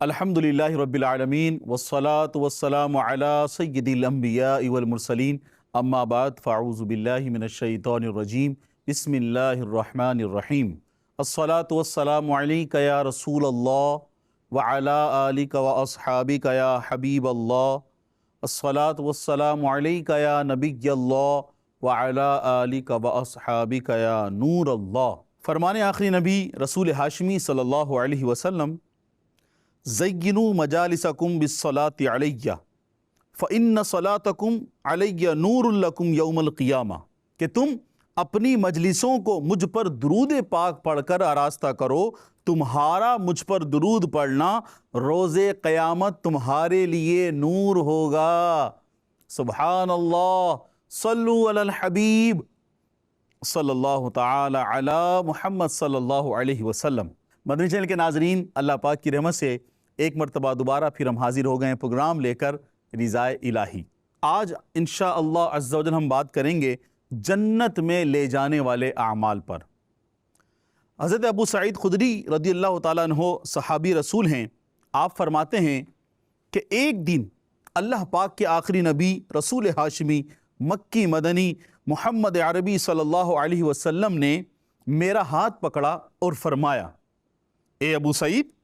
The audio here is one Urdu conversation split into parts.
الحمدللہ رب العالمین والصلاة والسلام علی سید الانبیاء والمرسلین اما بعد فاعوذ باللہ من الشیطان الرجیم بسم اللہ الرحمن الرحیم الصلاة والسلام علیک یا رسول اللہ وعلی آلک واصحابک یا حبیب اللہ الصلاة والسلام علیک یا نبی اللہ وعلی آلک واصحابک یا نور اللہ۔ فرمان آخری نبی رسول ہاشمی صلی اللہ علیہ وسلم، زینوا مجالسکم بالصلاة علیہ فإن صلاتکم علیہ نور لکم یوم القیامہ، کہ تم اپنی مجلسوں کو مجھ پر درود پاک پڑھ کر آراستہ کرو، تمہارا مجھ پر درود پڑھنا روز قیامت تمہارے لیے نور ہوگا۔ سبحان اللہ، صلو علی الحبیب صلی اللہ تعالی علی محمد صلی اللہ علیہ وسلم۔ مدنی چینل کے ناظرین، اللہ پاک کی رحمت سے ایک مرتبہ دوبارہ پھر ہم حاضر ہو گئے ہیں پروگرام لے کر رضائے الہی۔ آج انشاءاللہ عز و جل ہم بات کریں گے جنت میں لے جانے والے اعمال پر۔ حضرت ابو سعید خدری رضی اللہ تعالیٰ عنہ صحابی رسول ہیں، آپ فرماتے ہیں کہ ایک دن اللہ پاک کے آخری نبی رسول ہاشمی مکی مدنی محمد عربی صلی اللہ علیہ وسلم نے میرا ہاتھ پکڑا اور فرمایا، اے ابو سعید،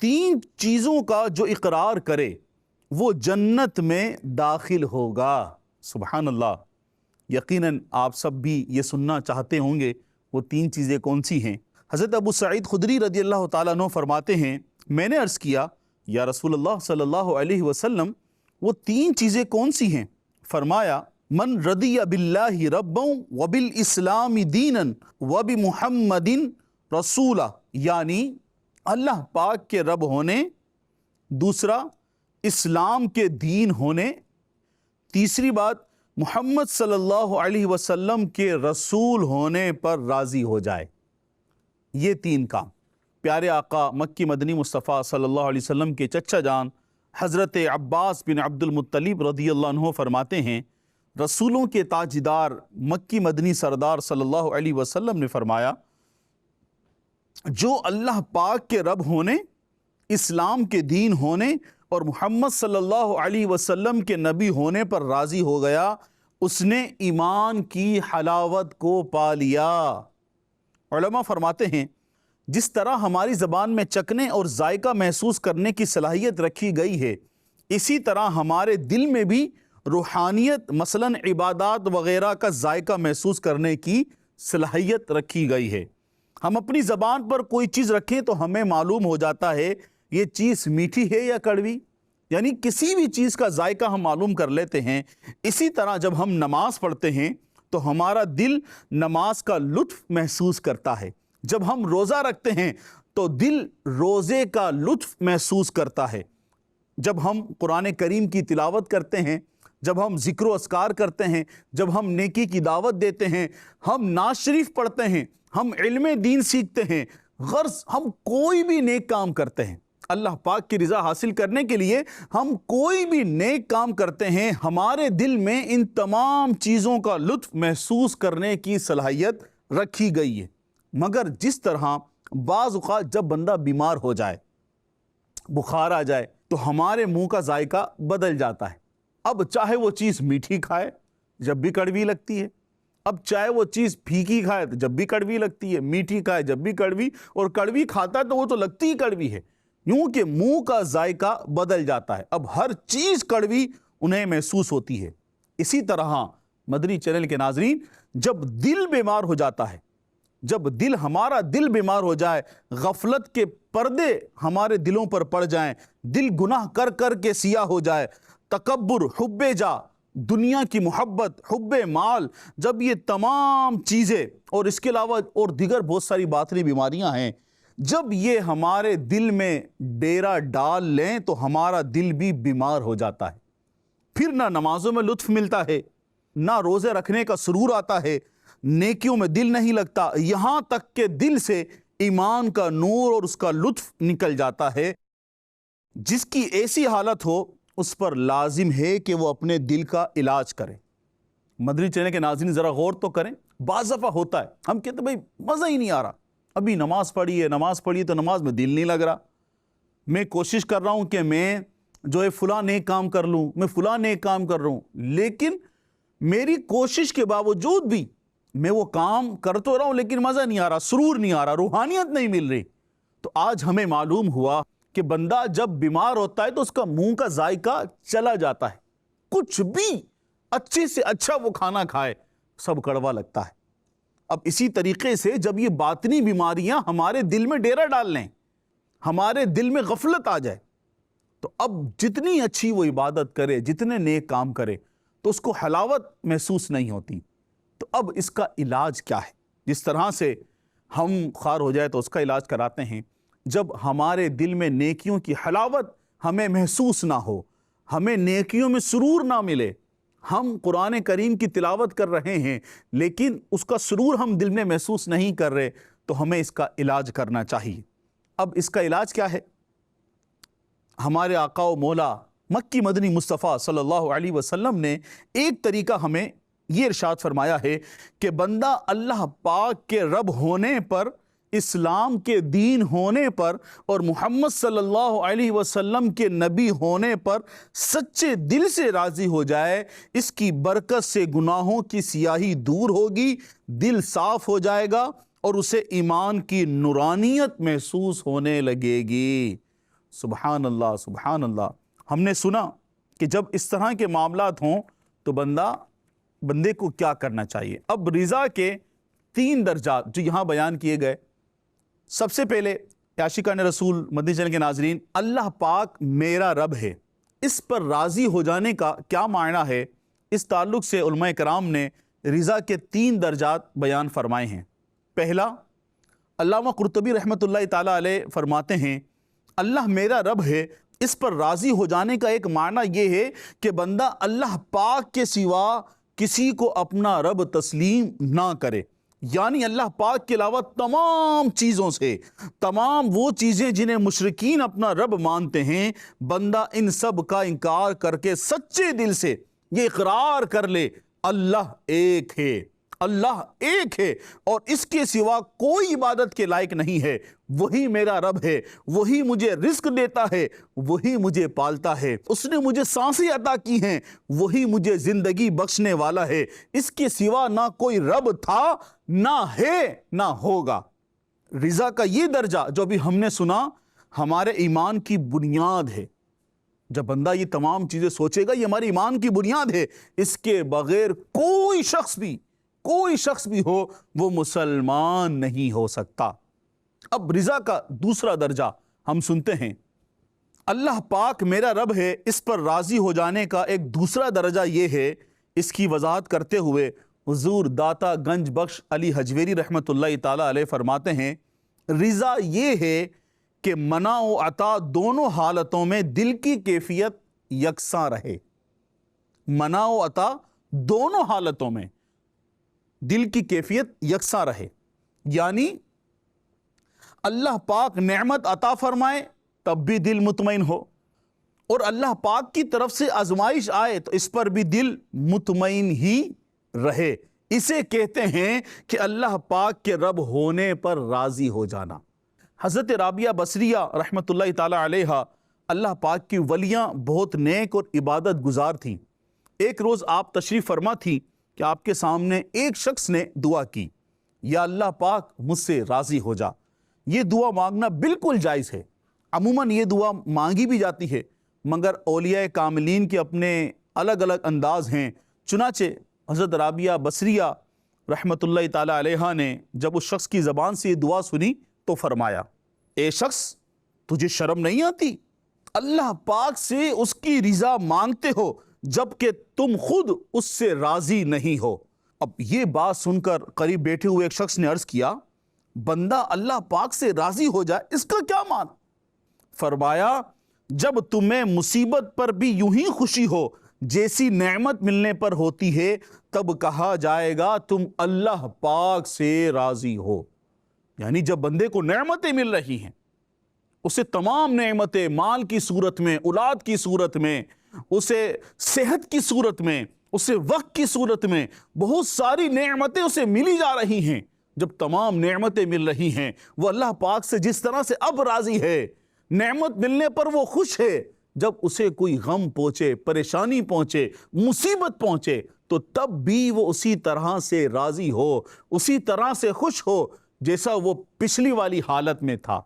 3 چیزوں کا جو اقرار کرے وہ جنت میں داخل ہوگا۔ سبحان اللہ، یقیناً آپ سب بھی یہ سننا چاہتے ہوں گے وہ 3 چیزیں کون سی ہیں۔ حضرت ابو سعید خدری رضی اللہ تعالیٰ عنہ فرماتے ہیں، میں نے عرض کیا، یا رسول اللہ صلی اللہ علیہ وسلم، وہ 3 چیزیں کون سی ہیں؟ فرمایا، من رضی باللہ ربا وبالاسلام دینا وبمحمد رسولا، یعنی اللہ پاک کے رب ہونے، دوسرا اسلام کے دین ہونے، تیسری بات محمد صلی اللہ علیہ وسلم کے رسول ہونے پر راضی ہو جائے۔ یہ 3 کام پیارے آقا مکی مدنی مصطفیٰ صلی اللہ علیہ وسلم کے چچا جان حضرت عباس بن عبد المطلب رضی اللہ عنہ فرماتے ہیں، رسولوں کے تاجدار مکی مدنی سردار صلی اللہ علیہ وسلم نے فرمایا، جو اللہ پاک کے رب ہونے، اسلام کے دین ہونے اور محمد صلی اللہ علیہ وسلم کے نبی ہونے پر راضی ہو گیا، اس نے ایمان کی حلاوت کو پا لیا۔ علماء فرماتے ہیں، جس طرح ہماری زبان میں چکھنے اور ذائقہ محسوس کرنے کی صلاحیت رکھی گئی ہے، اسی طرح ہمارے دل میں بھی روحانیت مثلاً عبادات وغیرہ کا ذائقہ محسوس کرنے کی صلاحیت رکھی گئی ہے۔ ہم اپنی زبان پر کوئی چیز رکھیں تو ہمیں معلوم ہو جاتا ہے یہ چیز میٹھی ہے یا کڑوی، یعنی کسی بھی چیز کا ذائقہ ہم معلوم کر لیتے ہیں۔ اسی طرح جب ہم نماز پڑھتے ہیں تو ہمارا دل نماز کا لطف محسوس کرتا ہے، جب ہم روزہ رکھتے ہیں تو دل روزے کا لطف محسوس کرتا ہے، جب ہم قرآن کریم کی تلاوت کرتے ہیں، جب ہم ذکر و اذکار کرتے ہیں، جب ہم نیکی کی دعوت دیتے ہیں، ہم نعت شریف پڑھتے ہیں، ہم علم دین سیکھتے ہیں، غرض ہم کوئی بھی نیک کام کرتے ہیں، اللہ پاک کی رضا حاصل کرنے کے لیے ہم کوئی بھی نیک کام کرتے ہیں، ہمارے دل میں ان تمام چیزوں کا لطف محسوس کرنے کی صلاحیت رکھی گئی ہے۔ مگر جس طرح بعض اوقات جب بندہ بیمار ہو جائے، بخار آ جائے، تو ہمارے منہ کا ذائقہ بدل جاتا ہے۔ اب چاہے وہ چیز میٹھی کھائے جب بھی کڑوی لگتی ہے، اب چاہے وہ چیز پھیکی کھائے جب بھی کڑوی لگتی ہے، میٹھی کھائے جب بھی کڑوی، اور کڑوی کھاتا ہے تو وہ تو لگتی ہی کڑوی ہے، یوں کہ منہ کا ذائقہ بدل جاتا ہے، اب ہر چیز کڑوی انہیں محسوس ہوتی ہے۔ اسی طرح مدنی چینل کے ناظرین، جب دل بیمار ہو جاتا ہے، جب ہمارا دل بیمار ہو جائے، غفلت کے پردے ہمارے دلوں پر پڑ جائیں، دل گناہ کر کر کے سیاہ ہو جائے، تکبر، حب جا، دنیا کی محبت، حب مال، جب یہ تمام چیزیں اور اس کے علاوہ اور دیگر بہت ساری باطنی بیماریاں ہیں، جب یہ ہمارے دل میں ڈیرا ڈال لیں تو ہمارا دل بھی بیمار ہو جاتا ہے، پھر نہ نمازوں میں لطف ملتا ہے، نہ روزے رکھنے کا سرور آتا ہے، نیکیوں میں دل نہیں لگتا، یہاں تک کہ دل سے ایمان کا نور اور اس کا لطف نکل جاتا ہے۔ جس کی ایسی حالت ہو اس پر لازم ہے کہ وہ اپنے دل کا علاج کرے۔ مدنی چینل کے ناظرین ذرا غور تو کریں، بعض دفعہ ہوتا ہے ہم کہتے ہیں بھائی مزہ ہی نہیں آ رہا، ابھی نماز پڑھی ہے تو نماز میں دل نہیں لگ رہا، میں کوشش کر رہا ہوں کہ میں جو ہے فلاں نیک کام کر لوں، میں فلاں نیک کام کر رہا ہوں، لیکن میری کوشش کے باوجود بھی میں وہ کام کر تو رہا ہوں لیکن مزہ نہیں آ رہا، سرور نہیں آ رہا، روحانیت نہیں مل رہی۔ تو آج ہمیں معلوم ہوا کہ بندہ جب بیمار ہوتا ہے تو اس کا منہ کا ذائقہ چلا جاتا ہے، کچھ بھی اچھے سے اچھا وہ کھانا کھائے سب کڑوا لگتا ہے۔ اب اسی طریقے سے جب یہ باطنی بیماریاں ہمارے دل میں ڈیرا ڈال لیں، ہمارے دل میں غفلت آ جائے، تو اب جتنی اچھی وہ عبادت کرے، جتنے نیک کام کرے، تو اس کو حلاوت محسوس نہیں ہوتی۔ تو اب اس کا علاج کیا ہے؟ جس طرح سے ہم خوار ہو جائے تو اس کا علاج کراتے ہیں، جب ہمارے دل میں نیکیوں کی حلاوت ہمیں محسوس نہ ہو، ہمیں نیکیوں میں سرور نہ ملے، ہم قرآن کریم کی تلاوت کر رہے ہیں لیکن اس کا سرور ہم دل میں محسوس نہیں کر رہے، تو ہمیں اس کا علاج کرنا چاہیے۔ اب اس کا علاج کیا ہے؟ ہمارے آقا و مولا مکی مدنی مصطفیٰ صلی اللہ علیہ وسلم نے ایک طریقہ ہمیں یہ ارشاد فرمایا ہے کہ بندہ اللہ پاک کے رب ہونے پر، اسلام کے دین ہونے پر اور محمد صلی اللہ علیہ وسلم کے نبی ہونے پر سچے دل سے راضی ہو جائے، اس کی برکت سے گناہوں کی سیاہی دور ہوگی، دل صاف ہو جائے گا اور اسے ایمان کی نورانیت محسوس ہونے لگے گی۔ سبحان اللہ، سبحان اللہ۔ ہم نے سنا کہ جب اس طرح کے معاملات ہوں تو بندے کو کیا کرنا چاہیے۔ اب رضا کے 3 درجات جو یہاں بیان کیے گئے، سب سے پہلے عاشقان رسول مدنی چینل کے ناظرین، اللہ پاک میرا رب ہے، اس پر راضی ہو جانے کا کیا معنی ہے؟ اس تعلق سے علماء کرام نے رضا کے 3 درجات بیان فرمائے ہیں۔ پہلا، علامہ قرطبی رحمۃ اللہ تعالی علیہ فرماتے ہیں اللہ میرا رب ہے، اس پر راضی ہو جانے کا ایک معنی یہ ہے کہ بندہ اللہ پاک کے سوا کسی کو اپنا رب تسلیم نہ کرے، یعنی اللہ پاک کے علاوہ تمام چیزوں سے، تمام وہ چیزیں جنہیں مشرکین اپنا رب مانتے ہیں، بندہ ان سب کا انکار کر کے سچے دل سے یہ اقرار کر لے اللہ ایک ہے، اللہ ایک ہے اور اس کے سوا کوئی عبادت کے لائق نہیں ہے، وہی میرا رب ہے، وہی مجھے رزق دیتا ہے، وہی مجھے پالتا ہے، اس نے مجھے سانسیں عطا کی ہیں، وہی مجھے زندگی بخشنے والا ہے، اس کے سوا نہ کوئی رب تھا، نہ ہے، نہ ہوگا۔ رضا کا یہ درجہ جو ابھی ہم نے سنا ہمارے ایمان کی بنیاد ہے۔ جب بندہ یہ تمام چیزیں سوچے گا یہ ہماری ایمان کی بنیاد ہے، اس کے بغیر کوئی شخص بھی ہو وہ مسلمان نہیں ہو سکتا۔ اب رضا کا دوسرا درجہ ہم سنتے ہیں، اللہ پاک میرا رب ہے، اس پر راضی ہو جانے کا ایک دوسرا درجہ یہ ہے، اس کی وضاحت کرتے ہوئے حضور داتا گنج بخش علی حجویری رحمۃ اللہ تعالی علیہ فرماتے ہیں رضا یہ ہے کہ منع و عطا دونوں حالتوں میں دل کی کیفیت یکساں رہے۔ منع و عطا دونوں حالتوں میں دل کی کیفیت یکساں رہے، یعنی اللہ پاک نعمت عطا فرمائے تب بھی دل مطمئن ہو، اور اللہ پاک کی طرف سے آزمائش آئے تو اس پر بھی دل مطمئن ہی رہے۔ اسے کہتے ہیں کہ اللہ پاک کے رب ہونے پر راضی ہو جانا۔ حضرت رابعہ بصریہ رحمۃ اللہ تعالی علیہ اللہ پاک کی ولیاں بہت نیک اور عبادت گزار تھیں۔ ایک روز آپ تشریف فرما تھی کہ آپ کے سامنے ایک شخص نے دعا کی، یا اللہ پاک مجھ سے راضی ہو جا۔ یہ دعا مانگنا بالکل جائز ہے، عموماً یہ دعا مانگی بھی جاتی ہے، مگر اولیاء کاملین کے اپنے الگ الگ انداز ہیں۔ چنانچہ حضرت رابعہ بصریہ رحمۃ اللہ تعالی علیہ نے جب اس شخص کی زبان سے یہ دعا سنی تو فرمایا، اے شخص تجھے شرم نہیں آتی؟ اللہ پاک سے اس کی رضا مانگتے ہو جبکہ تم خود اس سے راضی نہیں ہو۔ اب یہ بات سن کر قریب بیٹھے ہوئے ایک شخص نے عرض کیا، بندہ اللہ پاک سے راضی ہو جائے اس کا کیا مان؟ فرمایا، جب تمہیں مصیبت پر بھی یوں ہی خوشی ہو جیسی نعمت ملنے پر ہوتی ہے تب کہا جائے گا تم اللہ پاک سے راضی ہو۔ یعنی جب بندے کو نعمتیں مل رہی ہیں، اسے تمام نعمتیں مال کی صورت میں، اولاد کی صورت میں، اسے صحت کی صورت میں، اسے وقت کی صورت میں، بہت ساری نعمتیں اسے ملی جا رہی ہیں، جب تمام نعمتیں مل رہی ہیں وہ اللہ پاک سے جس طرح سے اب راضی ہے، نعمت ملنے پر وہ خوش ہے، جب اسے کوئی غم پہنچے، پریشانی پہنچے، مصیبت پہنچے تو تب بھی وہ اسی طرح سے راضی ہو، اسی طرح سے خوش ہو جیسا وہ پچھلی والی حالت میں تھا۔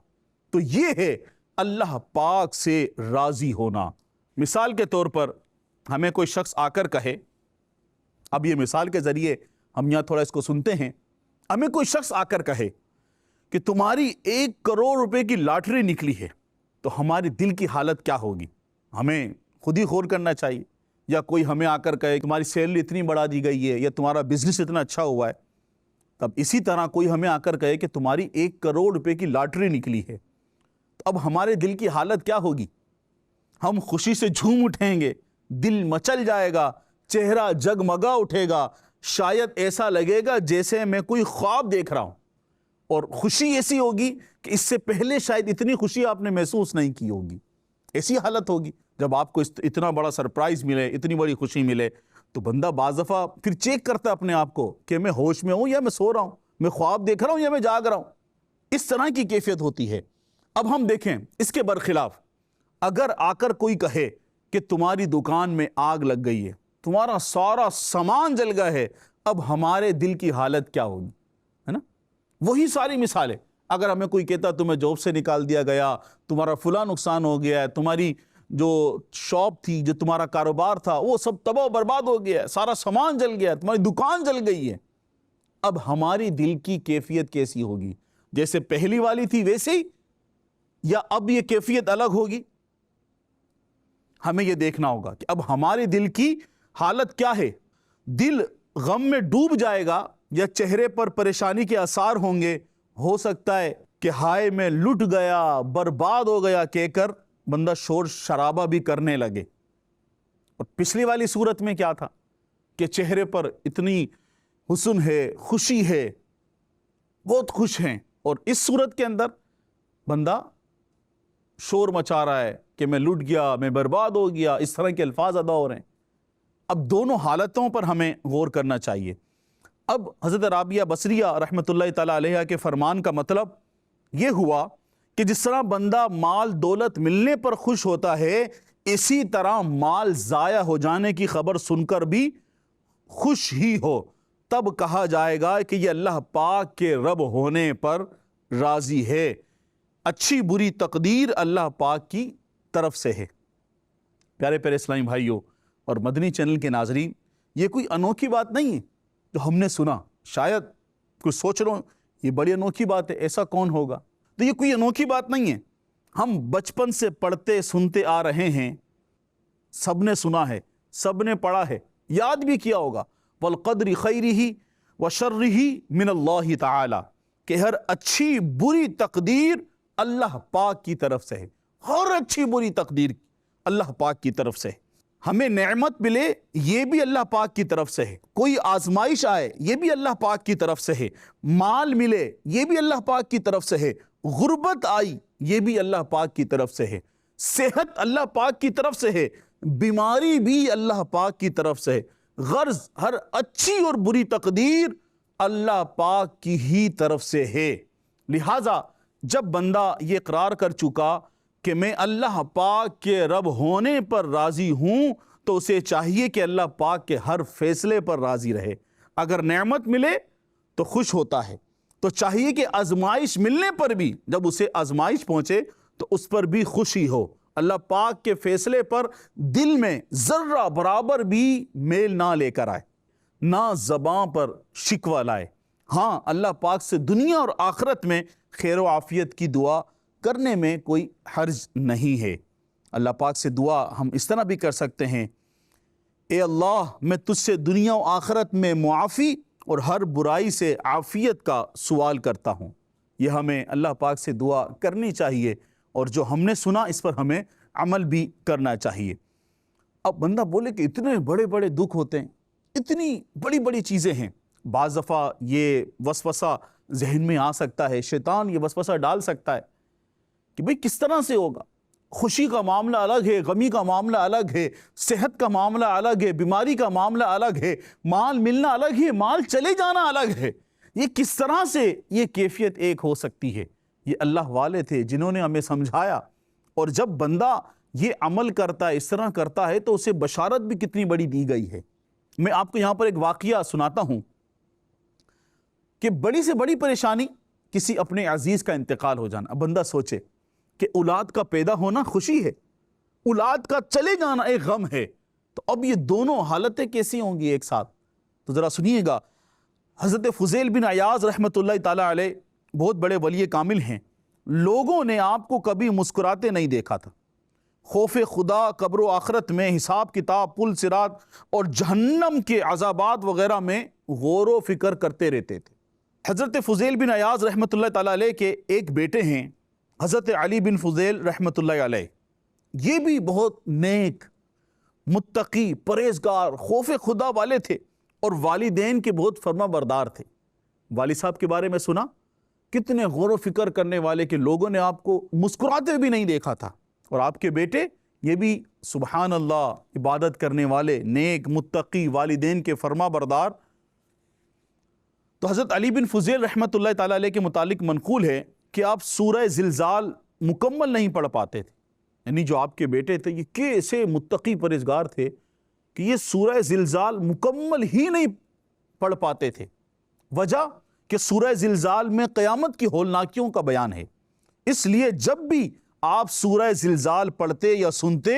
تو یہ ہے اللہ پاک سے راضی ہونا۔ مثال کے طور پر ہمیں کوئی شخص آ کر کہے، اب یہ مثال کے ذریعے ہم یہاں تھوڑا اس کو سنتے ہیں، ہمیں کوئی شخص آ کر کہے کہ تمہاری 1 کروڑ روپے کی لاٹری نکلی ہے، تو ہماری دل کی حالت کیا ہوگی؟ ہمیں خود ہی غور کرنا چاہیے۔ یا کوئی ہمیں آ کر کہے تمہاری سیلری اتنی بڑھا دی گئی ہے، یا تمہارا بزنس اتنا اچھا ہوا ہے، تب اسی طرح کوئی ہمیں آ کر کہے کہ تمہاری 1 کروڑ روپے کی لاٹری نکلی ہے، تو اب ہمارے دل کی حالت کیا ہوگی؟ ہم خوشی سے جھوم اٹھیں گے، دل مچل جائے گا، چہرہ جگمگا اٹھے گا، شاید ایسا لگے گا جیسے میں کوئی خواب دیکھ رہا ہوں، اور خوشی ایسی ہوگی کہ اس سے پہلے شاید اتنی خوشی آپ نے محسوس نہیں کی ہوگی۔ ایسی حالت ہوگی جب آپ کو اتنا بڑا سرپرائز ملے، اتنی بڑی خوشی ملے، تو بندہ بعض دفعہ پھر چیک کرتا ہے اپنے آپ کو کہ میں ہوش میں ہوں یا میں سو رہا ہوں، میں خواب دیکھ رہا ہوں یا میں جاگ رہا ہوں۔ اس طرح کی کیفیت ہوتی ہے۔ اب ہم دیکھیں اس کے برخلاف، اگر آ کر کوئی کہے کہ تمہاری دکان میں آگ لگ گئی ہے، تمہارا سارا سامان جل گیا ہے، اب ہمارے دل کی حالت کیا ہوگی؟ ہے نا؟ وہی ساری مثالیں۔ اگر ہمیں کوئی کہتا تمہیں جاب سے نکال دیا گیا، تمہارا فلاں نقصان ہو گیا ہے، تمہاری جو شاپ تھی، جو تمہارا کاروبار تھا، وہ سب تباہ و برباد ہو گیا ہے، سارا سامان جل گیا ہے، تمہاری دکان جل گئی ہے، اب ہماری دل کی کیفیت کیسی ہوگی؟ جیسے پہلی والی تھی ویسے ہی، یا اب یہ کیفیت الگ ہوگی؟ ہمیں یہ دیکھنا ہوگا کہ اب ہمارے دل کی حالت کیا ہے۔ دل غم میں ڈوب جائے گا یا چہرے پر پریشانی کے آثار ہوں گے، ہو سکتا ہے کہ ہائے میں لٹ گیا، برباد ہو گیا کہہ کر بندہ شور شرابہ بھی کرنے لگے۔ اور پچھلی والی صورت میں کیا تھا کہ چہرے پر اتنی حسن ہے، خوشی ہے، بہت خوش ہیں، اور اس صورت کے اندر بندہ شور مچا رہا ہے کہ میں لٹ گیا، میں برباد ہو گیا، اس طرح کے الفاظ ادا ہو رہے ہیں۔ اب دونوں حالتوں پر ہمیں غور کرنا چاہیے۔ اب حضرت رابعہ بصریہ رحمۃ اللہ تعالی علیہ کے فرمان کا مطلب یہ ہوا کہ جس طرح بندہ مال دولت ملنے پر خوش ہوتا ہے، اسی طرح مال ضائع ہو جانے کی خبر سن کر بھی خوش ہی ہو، تب کہا جائے گا کہ یہ اللہ پاک کے رب ہونے پر راضی ہے۔ اچھی بری تقدیر اللہ پاک کی طرف سے ہے۔ پیارے پیارے اسلامی بھائیوں اور مدنی چینل کے ناظرین، یہ کوئی انوکھی بات نہیں ہے جو ہم نے سنا۔ شاید کچھ سوچ رہے ہوں یہ بڑی انوکھی بات ہے، ایسا کون ہوگا؟ تو یہ کوئی انوکھی بات نہیں ہے، ہم بچپن سے پڑھتے سنتے آ رہے ہیں، سب نے سنا ہے، سب نے پڑھا ہے، یاد بھی کیا ہوگا۔ وَالْقَدْرِ خَيْرِهِ وَشَرِّهِ مِنَ اللَّهِ تَعَالَى، کہ ہر اچھی بری تقدیر اللہ پاک کی طرف سے ہے، ہر اچھی بری تقدیر اللہ پاک کی طرف سے ہے۔ ہمیں نعمت ملے یہ بھی اللہ پاک کی طرف سے ہے، کوئی آزمائش آئے یہ بھی اللہ پاک کی طرف سے ہے، مال ملے یہ بھی اللہ پاک کی طرف سے ہے، غربت آئی یہ بھی اللہ پاک کی طرف سے ہے، صحت اللہ پاک کی طرف سے ہے، بیماری بھی اللہ پاک کی طرف سے ہے۔ غرض ہر اچھی اور بری تقدیر اللہ پاک کی ہی طرف سے ہے۔ لہٰذا جب بندہ یہ اقرار کر چکا کہ میں اللہ پاک کے رب ہونے پر راضی ہوں، تو اسے چاہیے کہ اللہ پاک کے ہر فیصلے پر راضی رہے۔ اگر نعمت ملے تو خوش ہوتا ہے، تو چاہیے کہ آزمائش ملنے پر بھی جب اسے آزمائش پہنچے تو اس پر بھی خوشی ہو، اللہ پاک کے فیصلے پر دل میں ذرہ برابر بھی میل نہ لے کر آئے، نہ زبان پر شکوہ لائے۔ ہاں، اللہ پاک سے دنیا اور آخرت میں خیر و عافیت کی دعا کرنے میں کوئی حرج نہیں ہے۔ اللہ پاک سے دعا ہم اس طرح بھی کر سکتے ہیں، اے اللہ میں تجھ سے دنیا و آخرت میں معافی اور ہر برائی سے عافیت کا سوال کرتا ہوں۔ یہ ہمیں اللہ پاک سے دعا کرنی چاہیے، اور جو ہم نے سنا اس پر ہمیں عمل بھی کرنا چاہیے۔ اب بندہ بولے کہ اتنے بڑے بڑے دکھ ہوتے ہیں، اتنی بڑی بڑی چیزیں ہیں، بعض دفعہ یہ وسوسہ ذہن میں آ سکتا ہے، شیطان یہ وسوسہ ڈال سکتا ہے کہ بھئی کس طرح سے ہوگا؟ خوشی کا معاملہ الگ ہے، غمی کا معاملہ الگ ہے، صحت کا معاملہ الگ ہے، بیماری کا معاملہ الگ ہے، مال ملنا الگ ہے، مال چلے جانا الگ ہے۔ یہ کس طرح سے یہ کیفیت ایک ہو سکتی ہے؟ یہ اللہ والے تھے جنہوں نے ہمیں سمجھایا اور جب بندہ یہ عمل کرتا ہے، اس طرح کرتا ہے، تو اسے بشارت بھی کتنی بڑی دی گئی ہے۔ میں آپ کو یہاں پر ایک واقعہ سناتا ہوں کہ بڑی سے بڑی پریشانی کسی اپنے عزیز کا انتقال ہو جانا۔ اب بندہ سوچے کہ اولاد کا پیدا ہونا خوشی ہے، اولاد کا چلے جانا ایک غم ہے، تو اب یہ دونوں حالتیں کیسی ہوں گی ایک ساتھ؟ تو ذرا سنیے گا، حضرت فضیل بن عیاض رحمۃ اللہ تعالی علیہ بہت بڑے ولی کامل ہیں، لوگوں نے آپ کو کبھی مسکراتے نہیں دیکھا تھا، خوف خدا قبر و آخرت میں، حساب کتاب، پل صراط اور جہنم کے عذابات وغیرہ میں غور و فکر کرتے رہتے تھے۔ حضرت فضیل بن عیاض رحمۃ اللہ تعالی علیہ کے ایک بیٹے ہیں حضرت علی بن فضیل رحمۃ اللہ علیہ، یہ بھی بہت نیک، متقی، پرہیزگار، خوف خدا والے تھے اور والدین کے بہت فرما بردار تھے۔ والد صاحب کے بارے میں سنا، کتنے غور و فکر کرنے والے کہ لوگوں نے آپ کو مسکراتے بھی نہیں دیکھا تھا، اور آپ کے بیٹے یہ بھی سبحان اللہ عبادت کرنے والے، نیک، متقی، والدین کے فرما بردار۔ تو حضرت علی بن فضیل رحمۃ اللہ تعالی علیہ کے متعلق منقول ہے کہ آپ سورہ زلزال مکمل نہیں پڑھ پاتے تھے، یعنی جو آپ کے بیٹے تھے یہ کیسے متقی پرہیزگار تھے کہ یہ سورہ زلزال مکمل ہی نہیں پڑھ پاتے تھے۔ وجہ کہ سورہ زلزال میں قیامت کی ہولناکیوں کا بیان ہے، اس لیے جب بھی آپ سورہ زلزال پڑھتے یا سنتے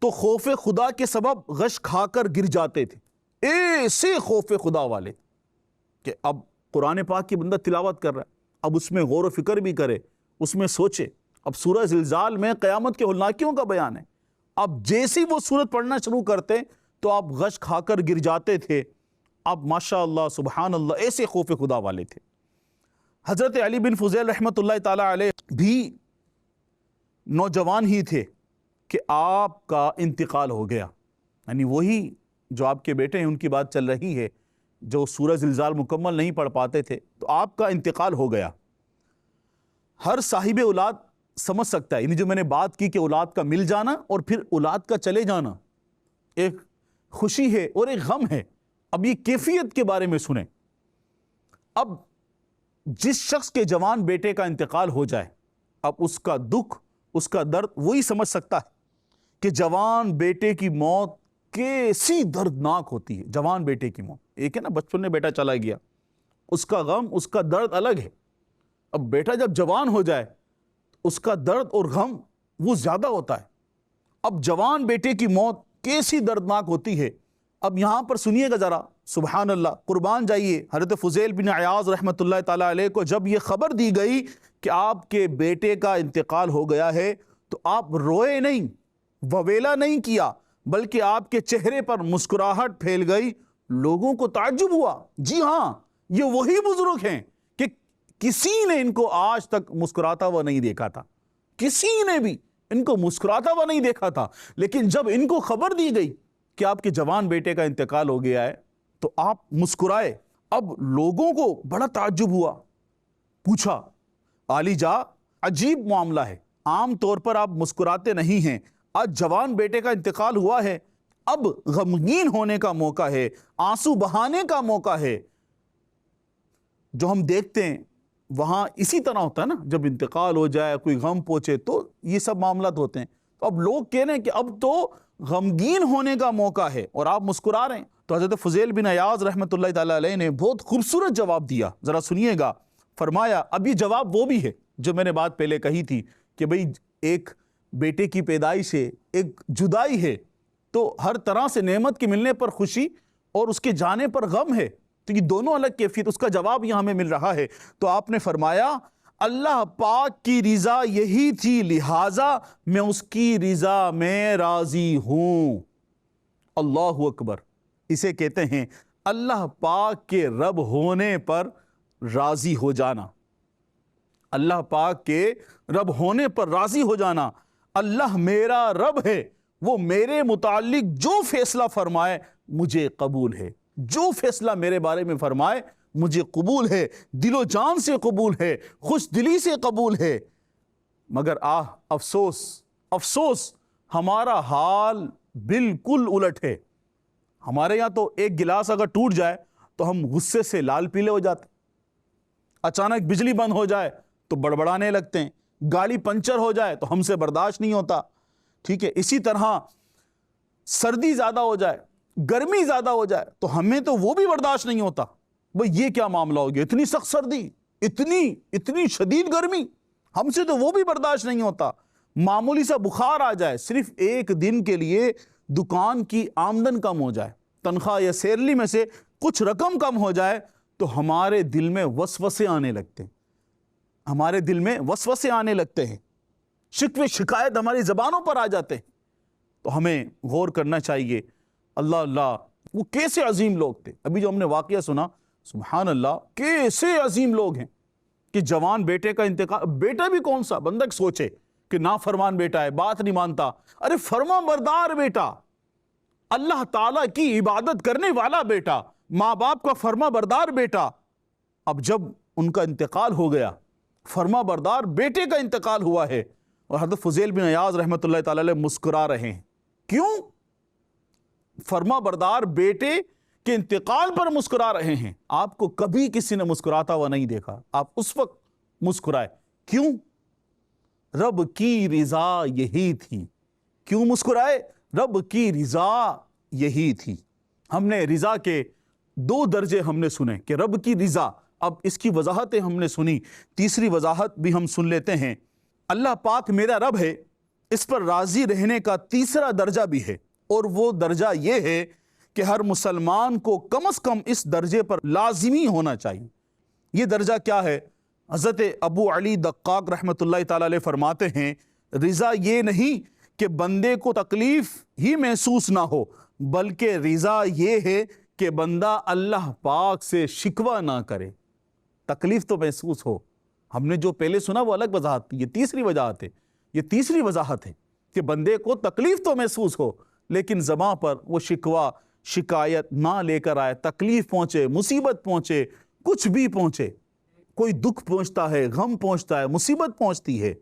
تو خوف خدا کے سبب غش کھا کر گر جاتے تھے، ایسے خوف خدا والے کہ اب قرآن پاک کی بندہ تلاوت کر رہا ہے، اب اس میں غور و فکر بھی کرے، اس میں سوچے۔ اب سورہ زلزال میں قیامت کے ہولناکیوں کا بیان ہے، اب جیسی وہ سورت پڑھنا شروع کرتے تو آپ غش کھا کر گر جاتے تھے۔ اب ماشاء اللہ سبحان اللہ ایسے خوف خدا والے تھے۔ حضرت علی بن فضیل رحمۃ اللہ تعالی علیہ بھی نوجوان ہی تھے کہ آپ کا انتقال ہو گیا، یعنی وہی جو آپ کے بیٹے ہیں ان کی بات چل رہی ہے جو سورہ زلزال مکمل نہیں پڑھ پاتے تھے، تو آپ کا انتقال ہو گیا۔ ہر صاحب اولاد سمجھ سکتا ہے، یعنی جو میں نے بات کی کہ اولاد کا مل جانا اور پھر اولاد کا چلے جانا ایک خوشی ہے اور ایک غم ہے۔ اب یہ کیفیت کے بارے میں سنیں۔ اب جس شخص کے جوان بیٹے کا انتقال ہو جائے، اب اس کا دکھ، اس کا درد وہی سمجھ سکتا ہے کہ جوان بیٹے کی موت کیسی دردناک ہوتی ہے۔ جوان بیٹے کی موت ایک ہے نا، بچپن میں بیٹا چلا گیا، اس کا غم، اس کا درد الگ ہے۔ اب بیٹا جب جوان ہو جائے اس کا درد اور غم وہ زیادہ ہوتا ہے۔ اب جوان بیٹے کی موت کیسی دردناک ہوتی ہے۔ اب یہاں پر سنیے گا ذرا، سبحان اللہ، قربان جائیے۔ حضرت فضیل بن عیاض رحمۃ اللہ تعالی علیہ کو جب یہ خبر دی گئی کہ آپ کے بیٹے کا انتقال ہو گیا ہے تو آپ روئے نہیں، وویلا نہیں کیا، بلکہ آپ کے چہرے پر مسکراہٹ پھیل گئی۔ لوگوں کو تعجب ہوا، جی ہاں یہ وہی بزرگ ہیں کہ کسی نے ان کو آج تک مسکراتا ہوا نہیں دیکھا تھا، کسی نے بھی ان کو مسکراتا ہوا نہیں دیکھا تھا، لیکن جب ان کو خبر دی گئی کہ آپ کے جوان بیٹے کا انتقال ہو گیا ہے تو آپ مسکرائے۔ اب لوگوں کو بڑا تعجب ہوا، پوچھا علی جا عجیب معاملہ ہے، عام طور پر آپ مسکراتے نہیں ہیں، آج جوان بیٹے کا انتقال ہوا ہے، اب غمگین ہونے کا موقع ہے، آنسو بہانے کا موقع ہے۔ جو ہم دیکھتے ہیں وہاں اسی طرح ہوتا ہے نا، جب انتقال ہو جائے، کوئی غم پہنچے تو یہ سب معاملات ہوتے ہیں۔ تو اب لوگ کہہ رہے ہیں کہ اب تو غمگین ہونے کا موقع ہے اور آپ مسکرا رہے ہیں۔ تو حضرت فضیل بن عیاض رحمۃ اللہ تعالی علیہ نے بہت خوبصورت جواب دیا، ذرا سنیے گا۔ فرمایا، اب یہ جواب وہ بھی ہے جو میں نے بات پہلے کہی تھی کہ بھئی ایک بیٹے کی پیدائش ہے، ایک جدائی ہے، تو ہر طرح سے نعمت کے ملنے پر خوشی اور اس کے جانے پر غم ہے، تو یہ دونوں الگ کیفیت، اس کا جواب یہاں ہمیں مل رہا ہے۔ تو آپ نے فرمایا اللہ پاک کی رضا یہی تھی، لہٰذا میں اس کی رضا میں راضی ہوں۔ اللہ اکبر، اسے کہتے ہیں اللہ پاک کے رب ہونے پر راضی ہو جانا، اللہ پاک کے رب ہونے پر راضی ہو جانا۔ اللہ میرا رب ہے، وہ میرے متعلق جو فیصلہ فرمائے مجھے قبول ہے، جو فیصلہ میرے بارے میں فرمائے مجھے قبول ہے، دل و جان سے قبول ہے، خوش دلی سے قبول ہے۔ مگر افسوس افسوس ہمارا حال بالکل الٹ ہے۔ ہمارے یہاں تو ایک گلاس اگر ٹوٹ جائے تو ہم غصے سے لال پیلے ہو جاتے، اچانک بجلی بند ہو جائے تو بڑبڑانے لگتے ہیں، گاڑی پنچر ہو جائے تو ہم سے برداشت نہیں ہوتا، ٹھیک ہے، اسی طرح سردی زیادہ ہو جائے، گرمی زیادہ ہو جائے تو ہمیں تو وہ بھی برداشت نہیں ہوتا. بھئی یہ کیا معاملہ ہو گیا، اتنی سخت سردی، اتنی شدید گرمی، ہم سے تو وہ بھی برداشت نہیں ہوتا. معمولی سا بخار آ جائے، صرف ایک دن کے لیے دکان کی آمدن کم ہو جائے، تنخواہ یا سیلری میں سے کچھ رقم کم ہو جائے تو ہمارے دل میں وسوسے آنے لگتے ہیں، ہمارے دل میں وسوسے آنے لگتے ہیں، شکوے شکایت ہماری زبانوں پر آ جاتے ہیں. تو ہمیں غور کرنا چاہیے. اللہ اللہ، وہ کیسے عظیم لوگ تھے. ابھی جو ہم نے واقعہ سنا، سبحان اللہ، کیسے عظیم لوگ ہیں کہ جوان بیٹے کا انتقال. بیٹا بھی کون سا، بندہ سوچے کہ نافرمان بیٹا ہے، بات نہیں مانتا، ارے فرما بردار بیٹا، اللہ تعالیٰ کی عبادت کرنے والا بیٹا، ماں باپ کا فرما بردار بیٹا. اب جب ان کا انتقال ہو گیا، فرما بردار بیٹے کا انتقال ہوا ہے، اور حضرت فضیل بن عیاض رحمۃ اللہ تعالی علیہ مسکرا رہے ہیں. کیوں؟ فرما بردار بیٹے کے انتقال پر مسکرا رہے ہیں. آپ کو کبھی کسی نے مسکراتا ہوا نہیں دیکھا، آپ اس وقت مسکرائے. کیوں؟ رب کی رضا یہی تھی. کیوں مسکرائے؟ رب کی رضا یہی تھی. ہم نے رضا کے 2 درجے ہم نے سنے کہ رب کی رضا. اب اس کی وضاحتیں ہم نے سنی، تیسری وضاحت بھی ہم سن لیتے ہیں. اللہ پاک میرا رب ہے، اس پر راضی رہنے کا تیسرا درجہ بھی ہے، اور وہ درجہ یہ ہے کہ ہر مسلمان کو کم از کم اس درجے پر لازمی ہونا چاہیے. یہ درجہ کیا ہے؟ حضرت ابو علی دقاق رحمۃ اللہ تعالی علیہ فرماتے ہیں، رضا یہ نہیں کہ بندے کو تکلیف ہی محسوس نہ ہو، بلکہ رضا یہ ہے کہ بندہ اللہ پاک سے شکوہ نہ کرے. تکلیف تو محسوس ہو. ہم نے جو پہلے سنا وہ الگ وضاحت تھی، یہ تیسری وجاہت ہے. یہ تیسری وضاحت ہے کہ بندے کو تکلیف تو محسوس ہو، لیکن زبان پر وہ شکوہ شکایت نہ لے کر آئے. تکلیف پہنچے، مصیبت پہنچے، کچھ بھی پہنچے، کوئی دکھ پہنچتا ہے، غم پہنچتا ہے، مصیبت پہنچتی ہے،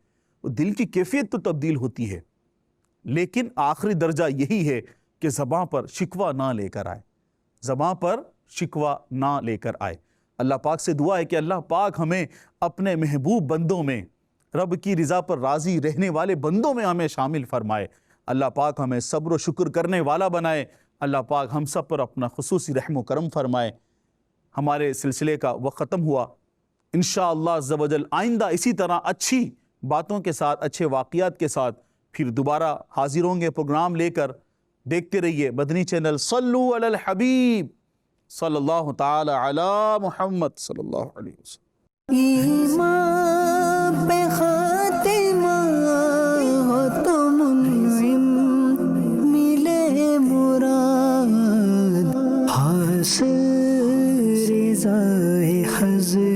دل کی کیفیت تو تبدیل ہوتی ہے. لیکن آخری درجہ یہی ہے کہ زبان پر شکوہ نہ لے کر آئے، زبان پر شکوہ نہ لے کر آئے. اللہ پاک سے دعا ہے کہ اللہ پاک ہمیں اپنے محبوب بندوں میں، رب کی رضا پر راضی رہنے والے بندوں میں ہمیں شامل فرمائے. اللہ پاک ہمیں صبر و شکر کرنے والا بنائے. اللہ پاک ہم سب پر اپنا خصوصی رحم و کرم فرمائے. ہمارے سلسلے کا وقت ختم ہوا. انشاءاللہ عز و جل آئندہ اسی طرح اچھی باتوں کے ساتھ، اچھے واقعات کے ساتھ پھر دوبارہ حاضر ہوں گے پروگرام لے کر. دیکھتے رہیے مدنی چینل. صلو علی الحبیب صلی اللہ تعالی علی محمد صلی اللہ علیہ وسلم. ایمان پہ خاتمہ ہو تو منعم، ملے مراد حاصل رضا حضرت